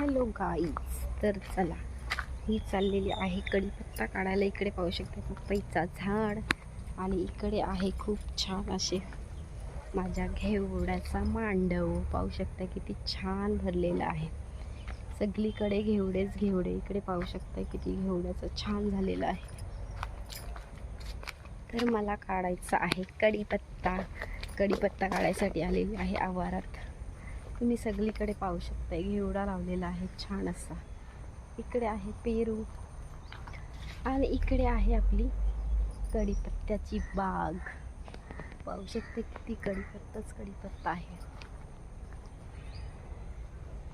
Hello guys, तर चला ही चाललेली आहे कढीपत्ता काढायला. इकडे पाहू शकता पपईचा झाड आणि इकडे आहे खूप छान असे माझ्या घेवड्याचा मांडव. पाहू शकता किती छान भरलेला आहे, सगळीकडे घेवडेच घेवडे. इकडे पाहू शकता किती घेवड्याचं छान झालेलं आहे. तर मला काढायचा आहे कढीपत्ता. कढीपत्ता काढायसाठी आलेली आहे आवारात. तुम्ही सगळीकडे पाहू शकता घेवडा लावलेला आहे छान असा. इकडे आहे पेरू आणि इकडे आहे आपली कढीपत्त्याची बाग. पाहू शकते किती कढीपत्ता आहे,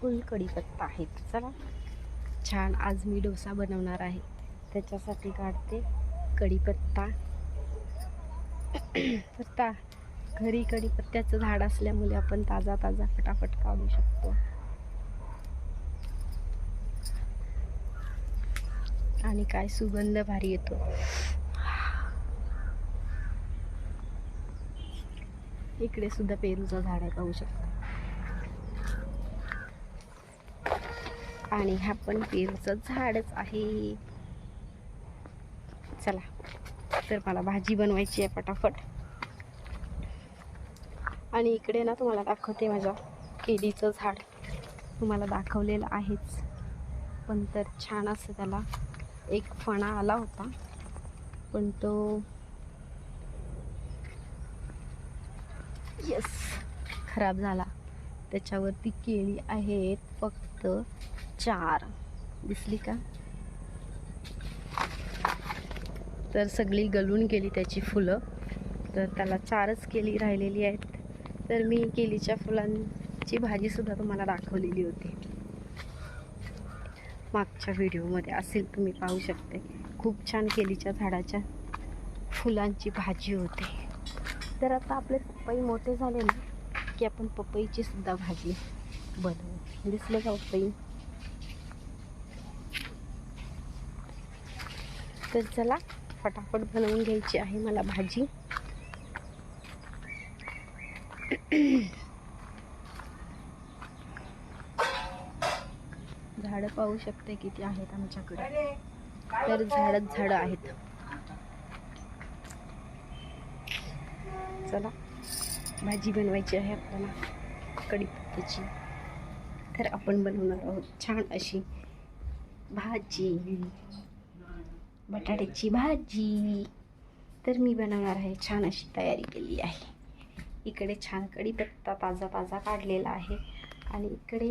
फुल कढीपत्ता आहे. चला छान, आज मी डोसा बनवणार आहे, त्याच्यासाठी काढते कढीपत्ता. तर घरी कढीपत्त्याचं झाड असल्यामुळे आपण ताजा फटाफट काढू शकतो. आणि काय सुगंध भारी येतो. इकडे सुद्धा पेरूचं झाड आहे, पाहू शकता. आणि हा पण पेरूचं झाडच आहे. चला, तर मला भाजी बनवायची आहे पटापट. आणि इकडे ना तुम्हाला दाखवते माझ्या केळीचं झाड. तुम्हाला दाखवलेलं आहेच, पण तर छान असं त्याला एक फणा आला होता, पण तो खराब झाला. त्याच्यावरती केळी आहेत फक्त 4, दिसली का? तर सगळी गलून गेली त्याची फुलं, तर त्याला 4च केळी राहिलेली आहेत. तर मी केळीच्या फुलांची भाजी सुद्धा तुम्हाला दाखवलेली होती मागच्या व्हिडिओमध्ये, असेल तुम्ही पाहू शकते. खूप छान केळीच्या झाडाच्या फुलांची भाजी होते. तर आता आपले पपई मोठे झाले ना की आपण पपईची सुद्धा भाजी बनवू. दिसले का पपई? तर चला फटाफट बनवून घ्यायची आहे मला भाजी. झाडं पाहू शकते किती आहेत आमच्याकडे, तर झाडं आहेत. चला भाजी बनवायची आहे आपल्याला कढीपत्त्याची. तर आपण बनवणार आहोत छान अशी भाजी, बटाट्याची भाजी. तर मी बनवणार आहे, छान अशी तयारी केली आहे. इकडे छान कढीपत्ता ताजा काढलेला आहे आणि इकडे